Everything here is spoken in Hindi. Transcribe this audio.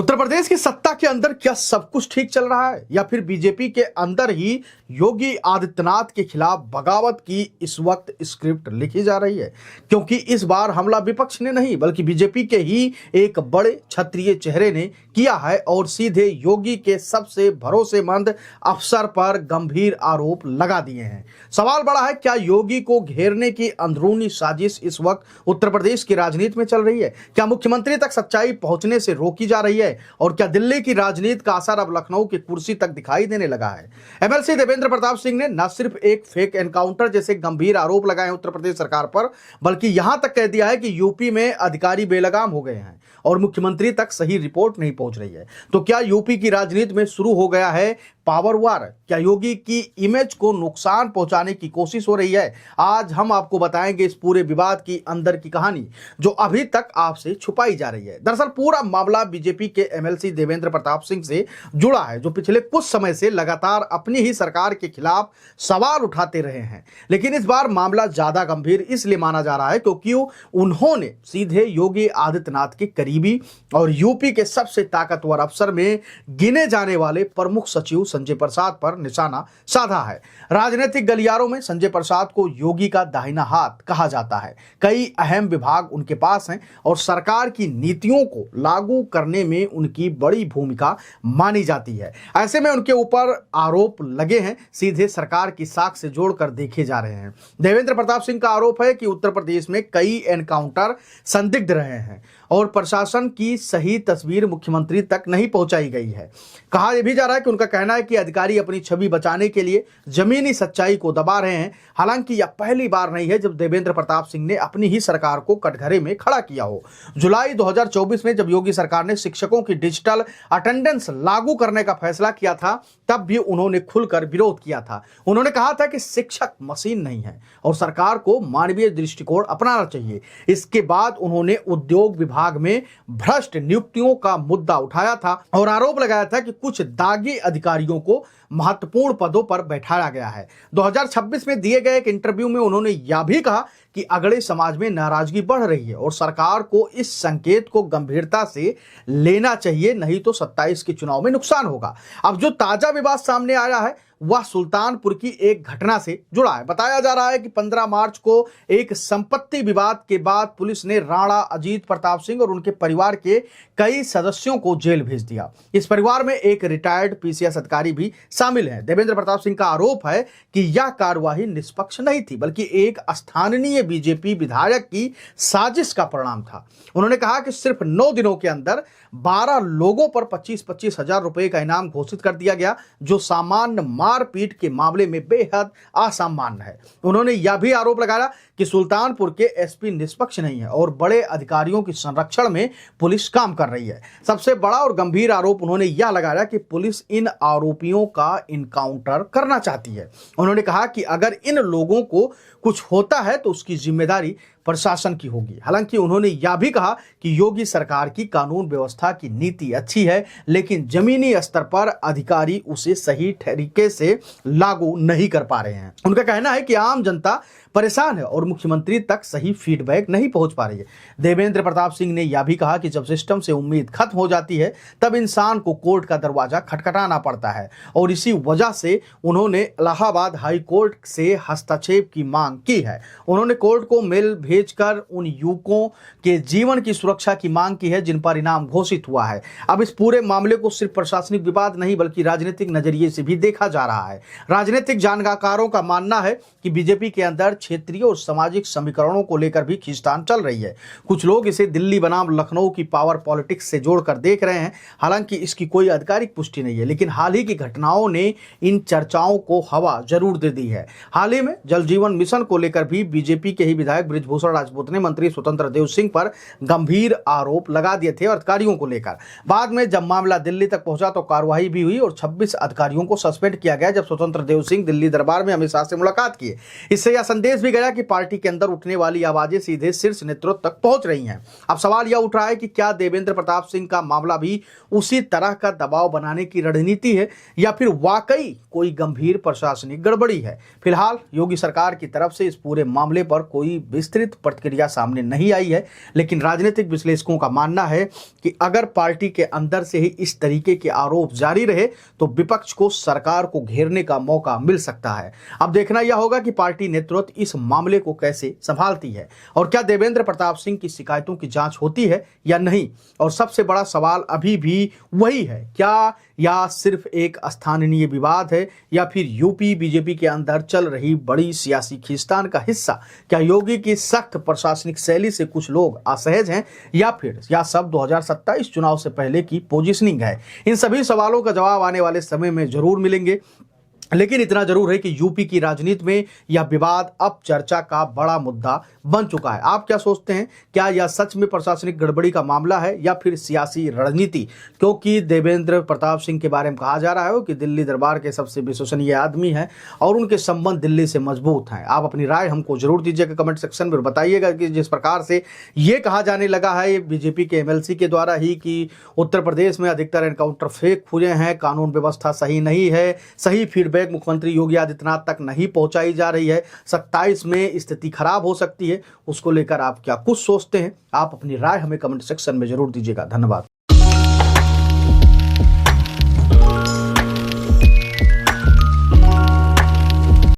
उत्तर प्रदेश की सत्ता के अंदर क्या सब कुछ ठीक चल रहा है या फिर बीजेपी के अंदर ही योगी आदित्यनाथ के खिलाफ बगावत की इस वक्त स्क्रिप्ट लिखी जा रही है? क्योंकि इस बार हमला विपक्ष ने नहीं बल्कि बीजेपी के ही एक बड़े क्षत्रिय चेहरे ने किया है और सीधे योगी के सबसे भरोसेमंद अफसर पर गंभीर आरोप लगा दिए हैं। सवाल बड़ा है, क्या योगी को घेरने की अंदरूनी साजिश इस वक्त उत्तर प्रदेश की राजनीति में चल रही है? क्या मुख्यमंत्री तक सच्चाई पहुंचने से रोकी जा रही है? और क्या दिल्ली की राजनीति का असर अब लखनऊ की कुर्सी तक दिखाई देने लगा है? एमएलसी देवेंद्र प्रताप सिंह ने न सिर्फ एक फेक एनकाउंटर जैसे गंभीर आरोप लगाए हैं उत्तर प्रदेश सरकार पर, बल्कि यहां तक कह दिया है कि यूपी में अधिकारी बेलगाम हो गए हैं और मुख्यमंत्री तक सही रिपोर्ट नहीं पहुंच रही है। तो क्या यूपी की राजनीति में शुरू हो गया है पावर वार? क्या योगी की इमेज को नुकसान पहुंचाने की कोशिश हो रही है? आज हम आपको बताएंगे इस पूरे विवाद की अंदर की कहानी जो अभी तक आपसे छुपाई जा रही है। दरअसल पूरा मामला बीजेपी के एमएलसी देवेंद्र प्रताप सिंह से जुड़ा है, जो पिछले कुछ समय से लगातार अपनी ही सरकार के खिलाफ सवाल उठाते रहे हैं। लेकिन इस बार मामला ज्यादा गंभीर इसलिए माना जा रहा है क्योंकि उन्होंने सीधे योगी आदित्यनाथ के करीबी और यूपी के सबसे ताकतवर अफसर में गिने जाने वाले प्रमुख सचिव संजय प्रसाद पर निशाना साधा है। राजनीतिक गलियारों में संजय प्रसाद को योगी का दाहिना हाथ कहा जाता है। कई अहम विभाग उनके पास हैं और सरकार की नीतियों को लागू करने में उनकी बड़ी भूमिका मानी जाती है। ऐसे में उनके ऊपर आरोप लगे हैं, सीधे सरकार की साख से जोड़कर देखे जा रहे हैं। देवेंद्र प्रताप सिंह का आरोप है कि उत्तर प्रदेश में कई एनकाउंटर संदिग्ध रहे हैं और प्रशासन की सही तस्वीर मुख्यमंत्री तक नहीं पहुंचाई गई है। कहा यह भी जा रहा है कि उनका कहना है कि अधिकारी अपनी छवि बचाने के लिए जमीनी सच्चाई को दबा रहे हैं। हालांकि यह पहली बार नहीं है जब देवेंद्र प्रताप सिंह ने अपनी ही सरकार को कटघरे में खड़ा किया हो। जुलाई 2024 में जब योगी सरकार ने शिक्षकों की डिजिटल अटेंडेंस लागू करने का फैसला किया था, तब भी उन्होंने खुलकर विरोध किया था। उन्होंने कहा था कि शिक्षक मशीन नहीं है और सरकार को मानवीय दृष्टिकोण अपनाना चाहिए। इसके बाद उन्होंने उद्योग विभाग में भ्रष्ट नियुक्तियों का मुद्दा उठाया था और आरोप लगाया था कि कुछ दागी अधिकारियों को महत्वपूर्ण पदों पर बैठाया गया है। 2026 में दिए गए एक इंटरव्यू में उन्होंने यह भी कहा कि अगड़े समाज में नाराजगी बढ़ रही है और सरकार को इस संकेत को गंभीरता से लेना चाहिए, नहीं तो 27 के चुनाव में नुकसान होगा। अब जो ताजा विवाद सामने आया है वह सुल्तानपुर की एक घटना से जुड़ा है। बताया जा रहा है कि 15 मार्च को एक संपत्ति विवाद के बाद पुलिस ने राणा अजीत प्रताप सिंह और उनके परिवार के कई सदस्यों को जेल भेज दिया। इस परिवार में एक रिटायर्ड पीसीएस अधिकारी भी शामिल हैं। देवेंद्र प्रताप सिंह का आरोप है कि यह कार्यवाही निष्पक्ष नहीं थी बल्कि एक स्थानीय बीजेपी विधायक की साजिश का परिणाम था। उन्होंने कहा कि सिर्फ 9 दिनों के अंदर 12 लोगों पर 25-25 हजार रुपए का इनाम घोषित कर दिया गया, जो सामान्य मारपीट के मामले में बेहद असामान्य है। उन्होंने यह भी आरोप लगाया कि सुल्तानपुर के एसपी निष्पक्ष नहीं है और बड़े अधिकारियों के संरक्षण में पुलिस काम कर रही है। सबसे बड़ा और गंभीर आरोप उन्होंने यह लगाया कि पुलिस इन आरोपियों का इनकाउंटर करना चाहती है। उन्होंने कहा कि अगर इन लोगों को कुछ होता है तो उसकी जिम्मेदारी प्रशासन की होगी। हालांकि उन्होंने यह भी कहा कि योगी सरकार की कानून व्यवस्था की नीति अच्छी है, लेकिन जमीनी स्तर पर अधिकारी उसे सही तरीके से लागू नहीं कर पा रहे हैं। उनका कहना है कि आम जनता परेशान है और मुख्यमंत्री तक सही फीडबैक नहीं पहुंच पा रही है। देवेंद्र प्रताप सिंह ने यह भी कहा कि जब सिस्टम से उम्मीद खत्म हो जाती है तब इंसान को कोर्ट का दरवाजा खटखटाना पड़ता है और इसी वजह से उन्होंने इलाहाबाद हाई कोर्ट से हस्तक्षेप की मांग की है। उन्होंने कोर्ट को मेल भेजकर उन युवकों के जीवन की सुरक्षा की मांग की है जिन पर इनाम घोषित हुआ है। अब इस पूरे मामले को सिर्फ प्रशासनिक विवाद नहीं बल्कि राजनीतिक नजरिए से भी देखा जा रहा है। राजनीतिक जानकारों का मानना है कि बीजेपी के अंदर क्षेत्रीय और सामाजिक समीकरणों को लेकर भी खींचतान चल रही है। कुछ लोग इसे दिल्ली बनाम लखनऊ की पावर पॉलिटिक्स से जोड़कर देख रहे हैं। हालांकि इसकी कोई आधिकारिक पुष्टि नहीं है, लेकिन हाल ही की घटनाओं ने इन चर्चाओं को हवा जरूर दे दी है। हाल ही में जल जीवन मिशन को लेकर भी बीजेपी के ही विधायक बृजभूषण राजपूत ने मंत्री स्वतंत्र देव सिंह पर गंभीर आरोप लगा दिए थे और अधिकारियों को लेकर। बाद में जब मामला दिल्ली तक पहुंचा तो कार्रवाई भी हुई और 26 अधिकारियों को सस्पेंड किया गया जब स्वतंत्र देव सिंह दिल्ली दरबार में अमित शाह से मुलाकात किए। इससे यह संदेश भी गया कि पार्टी के अंदर उठने वाली आवाजें सीधे शीर्ष नेतृत्व तक पहुंच रही हैं। अब सवाल यह उठ रहा है कि क्या देवेंद्र प्रताप सिंह का मामला भी उसी तरह का दबाव बनाने की रणनीति है या फिर वाकई कोई गंभीर प्रशासनिक गड़बड़ी है? फिलहाल योगी सरकार की तरफ से इस पूरे मामले पर कोई विस्तृत लिखित प्रतिक्रिया सामने नहीं आई है, लेकिन राजनीतिक विश्लेषकों का मानना है कि अगर पार्टी के अंदर से ही इस तरीके के आरोप जारी रहे तो विपक्ष को सरकार को घेरने का मौका मिल सकता है। अब देखना यह होगा कि पार्टी नेतृत्व इस मामले को कैसे संभालती है और क्या देवेंद्र प्रताप सिंह की शिकायतों की जांच होती है या नहीं। और सबसे बड़ा सवाल अभी भी वही है, क्या या सिर्फ एक स्थानीय विवाद है या फिर यूपी बीजेपी के अंदर चल रही बड़ी सियासी खींचतान का हिस्सा। क्या योगी की सख्त प्रशासनिक शैली से कुछ लोग असहज हैं या फिर सब 2027 चुनाव से पहले की पोजीशनिंग है। इन सभी सवालों का जवाब आने वाले समय में जरूर मिलेंगे, लेकिन इतना जरूर है कि यूपी की राजनीति में यह विवाद अब चर्चा का बड़ा मुद्दा बन चुका है। आप क्या सोचते हैं, क्या यह सच में प्रशासनिक गड़बड़ी का मामला है या फिर सियासी रणनीति? क्योंकि देवेंद्र प्रताप सिंह के बारे में कहा जा रहा है कि दिल्ली दरबार के सबसे विश्वसनीय आदमी हैं और उनके संबंध दिल्ली से मजबूत हैं। आप अपनी राय हमको जरूर दीजिएगा कमेंट सेक्शन में, बताइएगा कि जिस प्रकार से ये कहा जाने लगा है बीजेपी के एमएलसी के द्वारा ही कि उत्तर प्रदेश में अधिकतर एनकाउंटर फेक हुए हैं, कानून व्यवस्था सही नहीं है, सही फीडबैक मुख्यमंत्री योगी आदित्यनाथ तक नहीं पहुंचाई जा रही है, 27 में स्थिति खराब हो सकती है, उसको लेकर आप क्या कुछ सोचते हैं? आप अपनी राय हमें कमेंट सेक्शन में जरूर दीजिएगा। धन्यवाद।